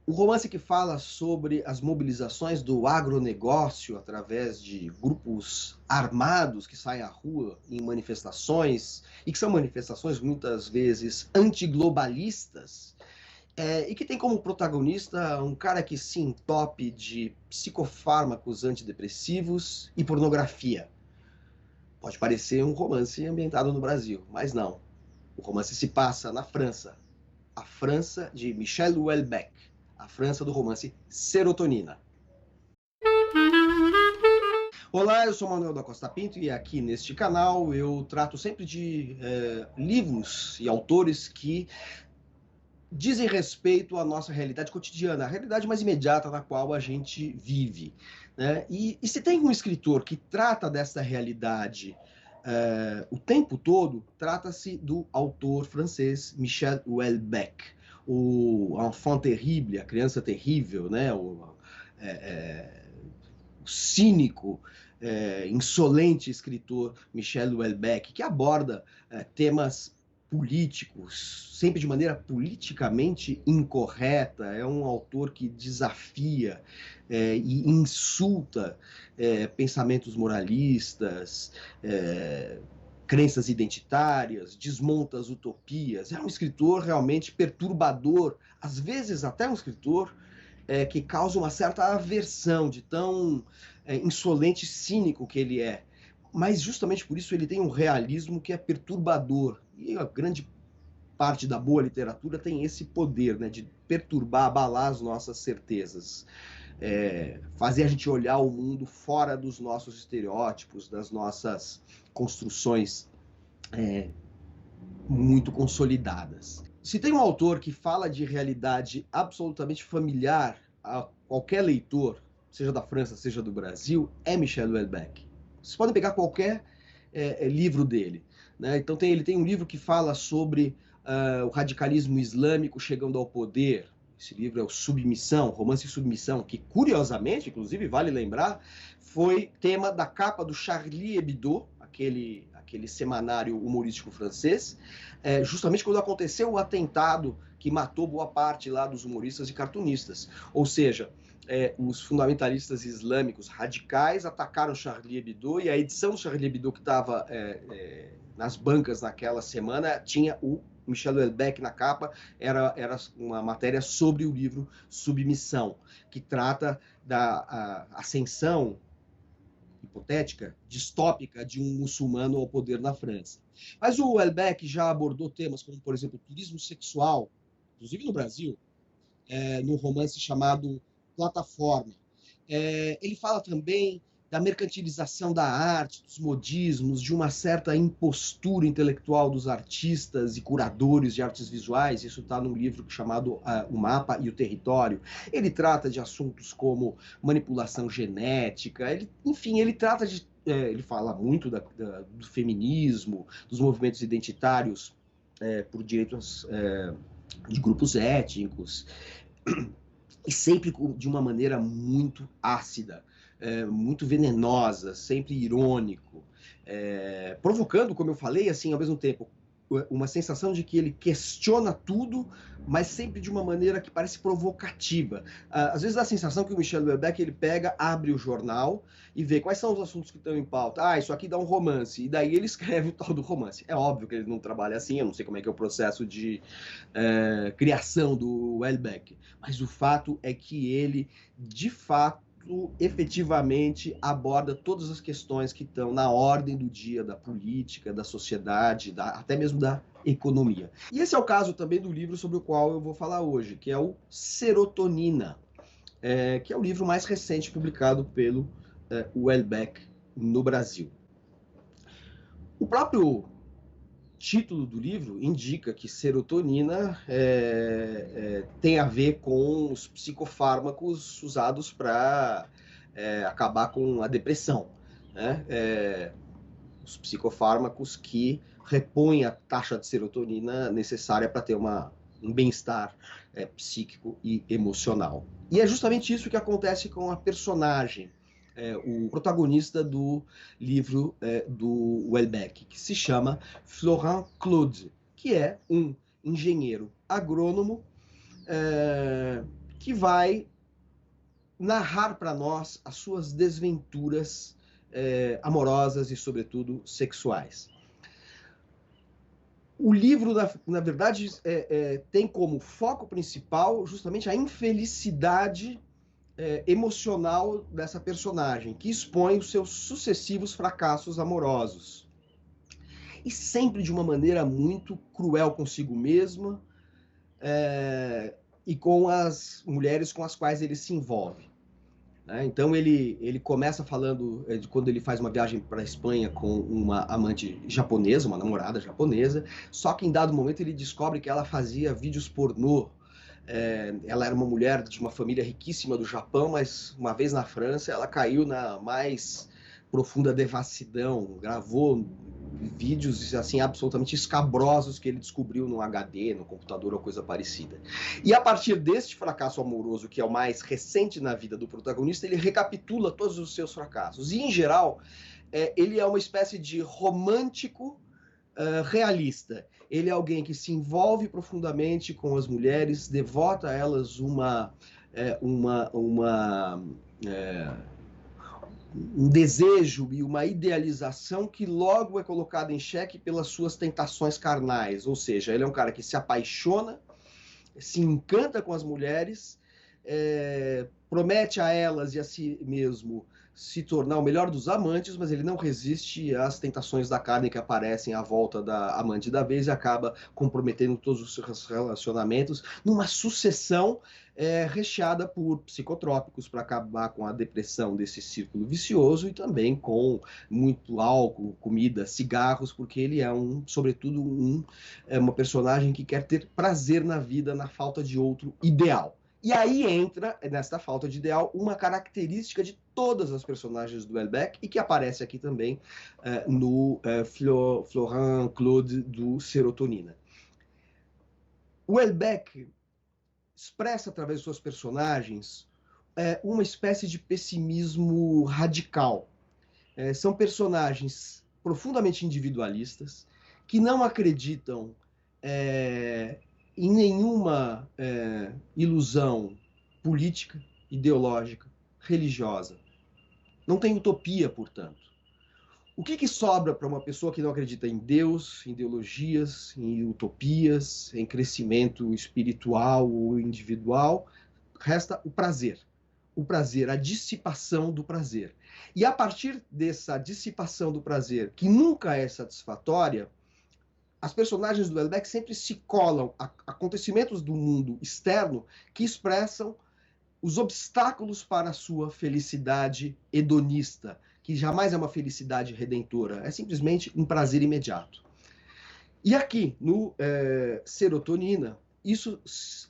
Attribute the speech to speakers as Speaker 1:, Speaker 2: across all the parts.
Speaker 1: O romance que fala sobre as mobilizações do agronegócio através de grupos armados que saem à rua em manifestações, e que são manifestações muitas vezes antiglobalistas, e que tem como protagonista um cara que se entope de psicofármacos antidepressivos e pornografia. Pode parecer um romance ambientado no Brasil, mas não. O romance se passa na França, a França de Michel Houellebecq, a França do romance Serotonina. Olá, eu sou Manuel da Costa Pinto e aqui neste canal eu trato sempre de livros e autores que dizem respeito à nossa realidade cotidiana, a realidade mais imediata na qual a gente vive, né? E se tem um escritor que trata dessa realidade o tempo todo, trata-se do autor francês Michel Houellebecq, o Enfant Terrible, a criança terrível, né? O cínico, insolente escritor Michel Houellebecq, que aborda temas políticos, sempre de maneira politicamente incorreta. É um autor que desafia e insulta pensamentos moralistas, crenças identitárias, desmonta as utopias. É um escritor realmente perturbador, às vezes até um escritor que causa uma certa aversão de tão insolente e cínico que ele é. Mas justamente por isso ele tem um realismo que é perturbador. E a grande parte da boa literatura tem esse poder, né, de perturbar, abalar as nossas certezas. Fazer a gente olhar o mundo fora dos nossos estereótipos, das nossas construções muito consolidadas. Se tem um autor que fala de realidade absolutamente familiar a qualquer leitor, seja da França, seja do Brasil, é Michel Houellebecq. Vocês podem pegar qualquer livro dele, né? Então ele tem um livro que fala sobre o radicalismo islâmico chegando ao poder. Esse livro é o Submissão, Romance e Submissão, que curiosamente, inclusive vale lembrar, foi tema da capa do Charlie Hebdo, aquele semanário humorístico francês, justamente quando aconteceu o atentado que matou boa parte lá dos humoristas e cartunistas. Ou seja, os fundamentalistas islâmicos radicais atacaram Charlie Hebdo, e a edição do Charlie Hebdo que estava nas bancas naquela semana tinha o Michel Houellebecq na capa. Era uma matéria sobre o livro Submissão, que trata da ascensão hipotética, distópica, de um muçulmano ao poder na França. Mas o Houellebecq já abordou temas como, por exemplo, turismo sexual, inclusive no Brasil, num romance chamado Plataforma. Ele fala também da mercantilização da arte, dos modismos, de uma certa impostura intelectual dos artistas e curadores de artes visuais. Isso está num livro chamado O Mapa e o Território. Ele trata de assuntos como manipulação genética, enfim, ele trata de... ele fala muito do feminismo, dos movimentos identitários por direitos de grupos étnicos, e sempre de uma maneira muito ácida, muito venenosa, sempre irônico, provocando, como eu falei, assim, ao mesmo tempo, uma sensação de que ele questiona tudo, mas sempre de uma maneira que parece provocativa. Às vezes dá a sensação que o Michel Houellebecq, ele pega, abre o jornal e vê quais são os assuntos que estão em pauta. Isso aqui dá um romance, e daí ele escreve o tal do romance. É óbvio que ele não trabalha assim, eu não sei como é que é o processo de criação do Houellebecq, mas o fato é que ele, de fato, efetivamente aborda todas as questões que estão na ordem do dia da política, da sociedade, até mesmo da economia. E esse é o caso também do livro sobre o qual eu vou falar hoje, que é o Serotonina, que é o livro mais recente publicado pelo Houellebecq no Brasil. O próprio título do livro indica que serotonina tem a ver com os psicofármacos usados para acabar com a depressão, né? Os psicofármacos que repõem a taxa de serotonina necessária para ter um bem-estar psíquico e emocional. E é justamente isso que acontece com a personagem, o protagonista do livro do Houellebecq, que se chama Florent Claude, que é um engenheiro agrônomo que vai narrar para nós as suas desventuras amorosas e, sobretudo, sexuais. O livro, na verdade, tem como foco principal justamente a infelicidade emocional dessa personagem, que expõe os seus sucessivos fracassos amorosos. E sempre de uma maneira muito cruel consigo mesma e com as mulheres com as quais ele se envolve. Então ele começa falando de quando ele faz uma viagem para a Espanha com uma amante japonesa, uma namorada japonesa, só que em dado momento ele descobre que ela fazia vídeos pornô. Ela era uma mulher de uma família riquíssima do Japão, mas uma vez na França ela caiu na mais profunda devassidão, gravou vídeos assim absolutamente escabrosos que ele descobriu no HD, no computador ou coisa parecida. E a partir deste fracasso amoroso, que é o mais recente na vida do protagonista, ele recapitula todos os seus fracassos. E, em geral, ele é uma espécie de romântico realista. Ele é alguém que se envolve profundamente com as mulheres, devota a elas um desejo e uma idealização que logo é colocada em xeque pelas suas tentações carnais. Ou seja, ele é um cara que se apaixona, se encanta com as mulheres, promete a elas e a si mesmo se tornar o melhor dos amantes, mas ele não resiste às tentações da carne que aparecem à volta da amante da vez e acaba comprometendo todos os seus relacionamentos numa sucessão recheada por psicotrópicos para acabar com a depressão desse círculo vicioso e também com muito álcool, comida, cigarros, porque ele é sobretudo uma personagem que quer ter prazer na vida na falta de outro ideal. E aí entra, nesta falta de ideal, uma característica de todas as personagens do Houellebecq e que aparece aqui também no Florent Claude do Serotonina. O Houellebecq expressa através de suas personagens uma espécie de pessimismo radical. São personagens profundamente individualistas que não acreditam em nenhuma ilusão política, ideológica, religiosa. Não tem utopia, portanto. O que sobra para uma pessoa que não acredita em Deus, em ideologias, em utopias, em crescimento espiritual ou individual? Resta o prazer. O prazer, a dissipação do prazer. E a partir dessa dissipação do prazer, que nunca é satisfatória, as personagens do Houellebecq sempre se colam a acontecimentos do mundo externo que expressam os obstáculos para a sua felicidade hedonista, que jamais é uma felicidade redentora, é simplesmente um prazer imediato. E aqui, no Serotonina, isso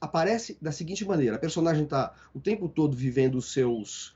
Speaker 1: aparece da seguinte maneira: a personagem está o tempo todo vivendo as suas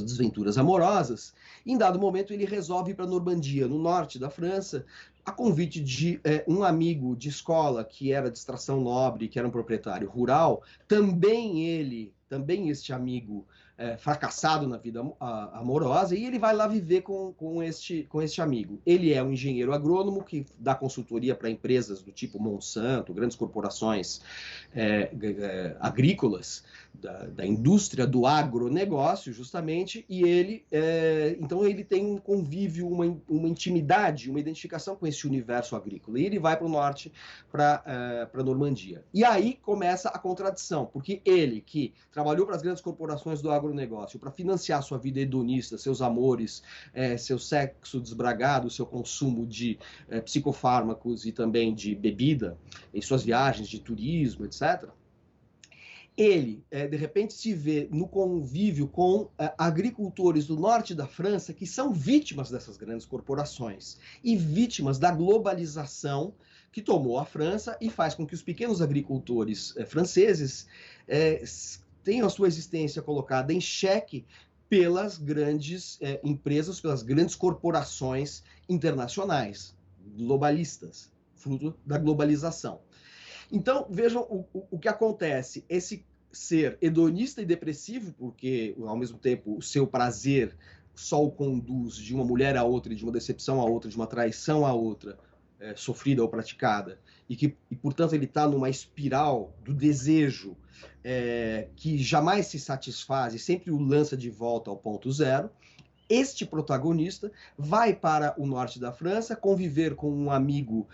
Speaker 1: desventuras amorosas, e em dado momento ele resolve ir para a Normandia, no norte da França, a convite de um amigo de escola que era de extração nobre, que era um proprietário rural, também este amigo fracassado na vida amorosa, e ele vai lá viver com este amigo. Ele é um engenheiro agrônomo que dá consultoria para empresas do tipo Monsanto, grandes corporações agrícolas, da indústria do agronegócio, justamente, e então ele tem um convívio, uma intimidade, uma identificação com esse universo agrícola, e ele vai para o norte, para a Normandia. E aí começa a contradição, porque ele, que trabalhou para as grandes corporações do agronegócio para financiar sua vida hedonista, seus amores, seu sexo desbragado, seu consumo de psicofármacos e também de bebida, em suas viagens de turismo, etc., ele, de repente, se vê no convívio com agricultores do norte da França que são vítimas dessas grandes corporações e vítimas da globalização que tomou a França e faz com que os pequenos agricultores franceses tenham a sua existência colocada em xeque pelas grandes empresas, pelas grandes corporações internacionais, globalistas, fruto da globalização. Então, vejam o que acontece. Esse ser hedonista e depressivo, porque, ao mesmo tempo, o seu prazer só o conduz de uma mulher a outra, de uma decepção a outra, de uma traição a outra, sofrida ou praticada, e portanto, ele está numa espiral do desejo que jamais se satisfaz e sempre o lança de volta ao ponto zero. Este protagonista vai para o norte da França conviver com um amigo,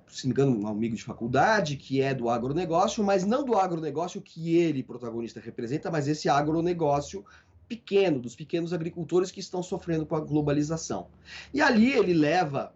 Speaker 1: se não me engano, um amigo de faculdade, que é do agronegócio, mas não do agronegócio que ele, protagonista, representa, mas esse agronegócio pequeno, dos pequenos agricultores que estão sofrendo com a globalização. E ali ele leva...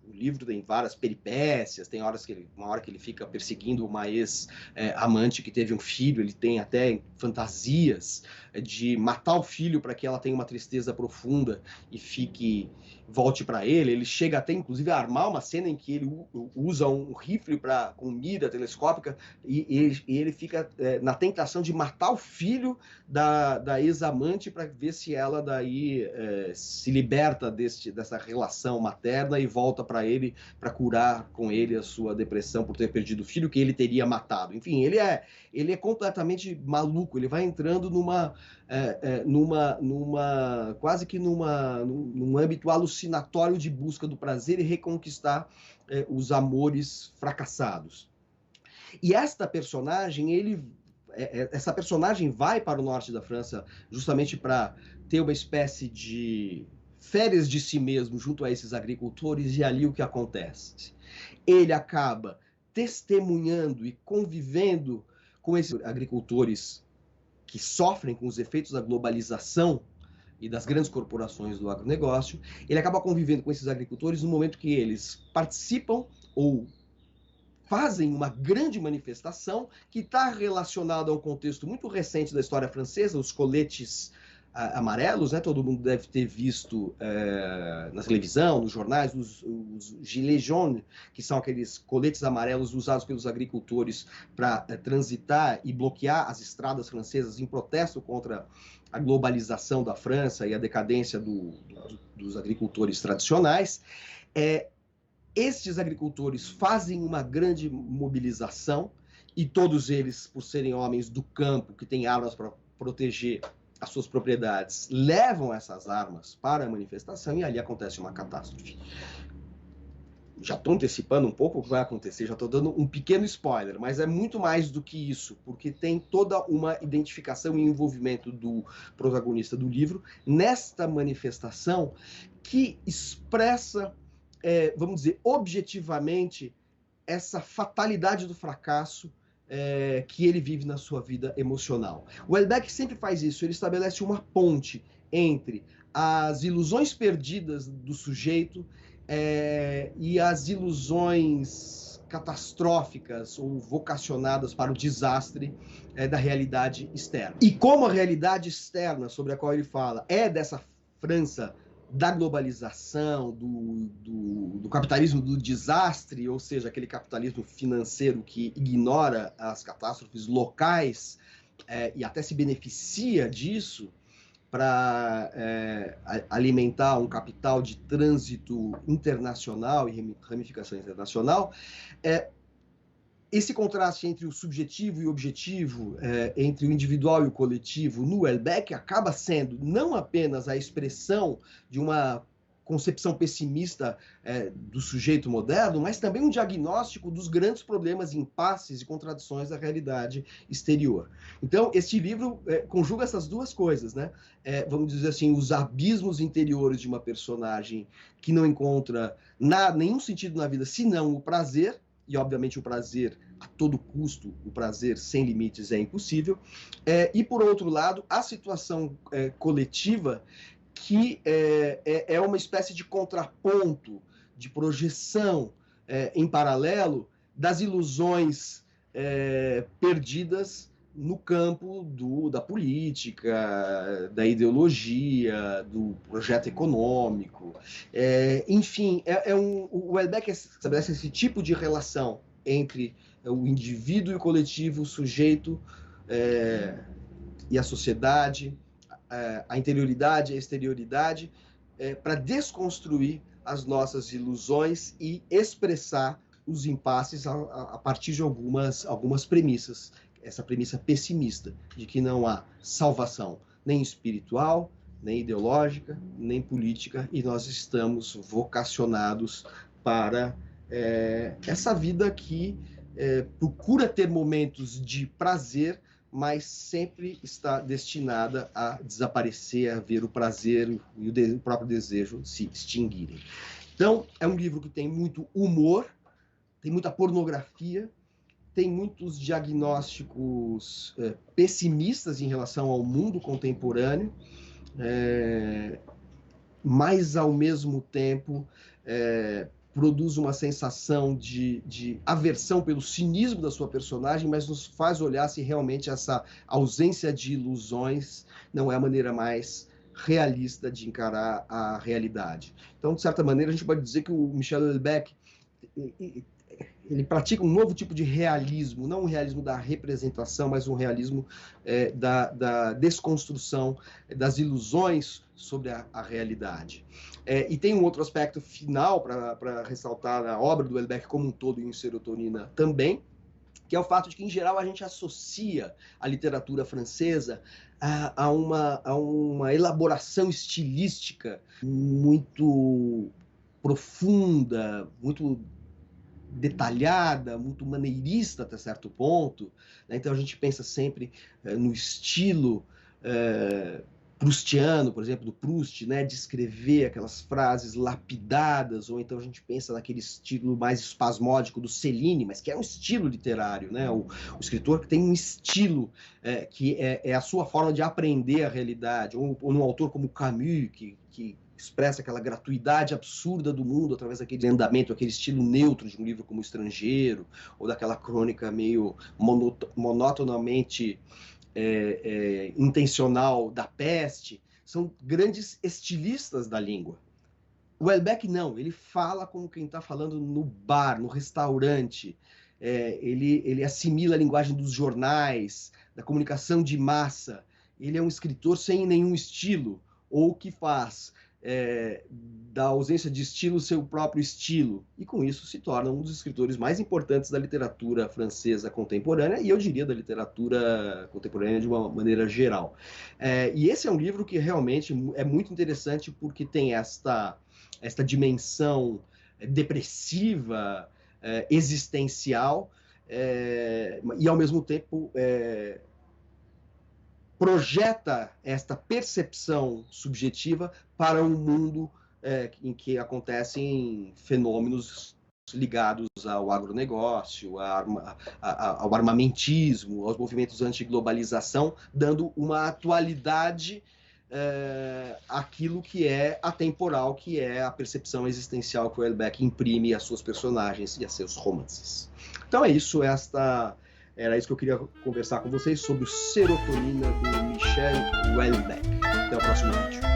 Speaker 1: O livro tem várias peripécias, tem uma hora que ele fica perseguindo uma ex-amante que teve um filho, ele tem até fantasias de matar o filho para que ela tenha uma tristeza profunda e volte para ele. Ele chega até, inclusive, a armar uma cena em que ele usa um rifle com mira telescópica e ele fica na tentação de matar o filho da ex-amante para ver se ela daí se liberta dessa relação materna e volta para ele, para curar com ele a sua depressão por ter perdido o filho que ele teria matado. Enfim, ele é completamente maluco, ele vai entrando quase que num âmbito alucinatório de busca do prazer e reconquistar os amores fracassados. E esta personagem, essa personagem vai para o norte da França justamente para ter uma espécie de férias de si mesmo junto a esses agricultores, e ali o que acontece? Ele acaba testemunhando e convivendo com esses agricultores que sofrem com os efeitos da globalização e das grandes corporações do agronegócio. Ele acaba convivendo com esses agricultores no momento que eles participam ou fazem uma grande manifestação que está relacionada a um contexto muito recente da história francesa, os coletes amarelos, né? Todo mundo deve ter visto na televisão, nos jornais, os gilets jaunes, que são aqueles coletes amarelos usados pelos agricultores para transitar e bloquear as estradas francesas em protesto contra a globalização da França e a decadência dos agricultores tradicionais. Estes agricultores fazem uma grande mobilização e todos eles, por serem homens do campo, que têm armas para proteger as suas propriedades, levam essas armas para a manifestação e ali acontece uma catástrofe. Já estou antecipando um pouco o que vai acontecer, já estou dando um pequeno spoiler, mas é muito mais do que isso, porque tem toda uma identificação e envolvimento do protagonista do livro nesta manifestação que expressa, vamos dizer, objetivamente, essa fatalidade do fracasso que ele vive na sua vida emocional. O Houellebecq sempre faz isso, ele estabelece uma ponte entre as ilusões perdidas do sujeito e as ilusões catastróficas ou vocacionadas para o desastre da realidade externa. E como a realidade externa sobre a qual ele fala é dessa França da globalização, do capitalismo do desastre, ou seja, aquele capitalismo financeiro que ignora as catástrofes locais e até se beneficia disso para alimentar um capital de trânsito internacional e ramificação internacional, esse contraste entre o subjetivo e o objetivo, entre o individual e o coletivo, no Houellebecq, acaba sendo não apenas a expressão de uma concepção pessimista do sujeito moderno, mas também um diagnóstico dos grandes problemas, impasses e contradições da realidade exterior. Então, este livro conjuga essas duas coisas, né? Vamos dizer assim, os abismos interiores de uma personagem que não encontra nenhum sentido na vida, senão o prazer, e obviamente o prazer a todo custo, o prazer sem limites é impossível, e por outro lado, a situação coletiva que é uma espécie de contraponto, de projeção em paralelo das ilusões perdidas no campo da política, da ideologia, do projeto econômico. Enfim, o Houellebecq estabelece esse tipo de relação entre o indivíduo e o coletivo, o sujeito e a sociedade, a interioridade e a exterioridade, para desconstruir as nossas ilusões e expressar os impasses a partir de algumas premissas. Essa premissa pessimista de que não há salvação nem espiritual, nem ideológica, nem política, e nós estamos vocacionados para essa vida que procura ter momentos de prazer, mas sempre está destinada a desaparecer, a ver o prazer e o próprio desejo se extinguirem. Então, é um livro que tem muito humor, tem muita pornografia, tem muitos diagnósticos pessimistas em relação ao mundo contemporâneo, mas, ao mesmo tempo, produz uma sensação de aversão pelo cinismo da sua personagem, mas nos faz olhar se realmente essa ausência de ilusões não é a maneira mais realista de encarar a realidade. Então, de certa maneira, a gente pode dizer que o Michel Houellebecq ele pratica um novo tipo de realismo, não um realismo da representação, mas um realismo da desconstrução das ilusões sobre a realidade. E tem um outro aspecto final para ressaltar na obra do Houellebecq como um todo e em Serotonina também, que é o fato de que, em geral, a gente associa a literatura francesa a uma elaboração estilística muito profunda, muito detalhada, muito maneirista até certo ponto, né? Então a gente pensa sempre no estilo proustiano, por exemplo, do Proust, né? De escrever aquelas frases lapidadas, ou então a gente pensa naquele estilo mais espasmódico do Céline, mas que é um estilo literário, né? O escritor que tem um estilo que é a sua forma de aprender a realidade, ou num autor como Camus, que expressa aquela gratuidade absurda do mundo através daquele andamento, aquele estilo neutro de um livro como O Estrangeiro, ou daquela crônica meio monotonamente intencional da peste. São grandes estilistas da língua. O Houellebecq não, ele fala como quem está falando no bar, no restaurante. Ele assimila a linguagem dos jornais, da comunicação de massa. Ele é um escritor sem nenhum estilo, ou que faz da ausência de estilo seu próprio estilo, e com isso se torna um dos escritores mais importantes da literatura francesa contemporânea, e eu diria da literatura contemporânea de uma maneira geral. E esse é um livro que realmente é muito interessante porque tem esta dimensão depressiva, existencial, e ao mesmo tempo projeta esta percepção subjetiva para um mundo em que acontecem fenômenos ligados ao agronegócio, ao armamentismo, aos movimentos anti-globalização, dando uma atualidade àquilo que é atemporal, que é a percepção existencial que o Houellebecq imprime às suas personagens e a seus romances. Então é isso, era isso que eu queria conversar com vocês sobre o Serotonina do Michel Houellebecq. Até o próximo vídeo.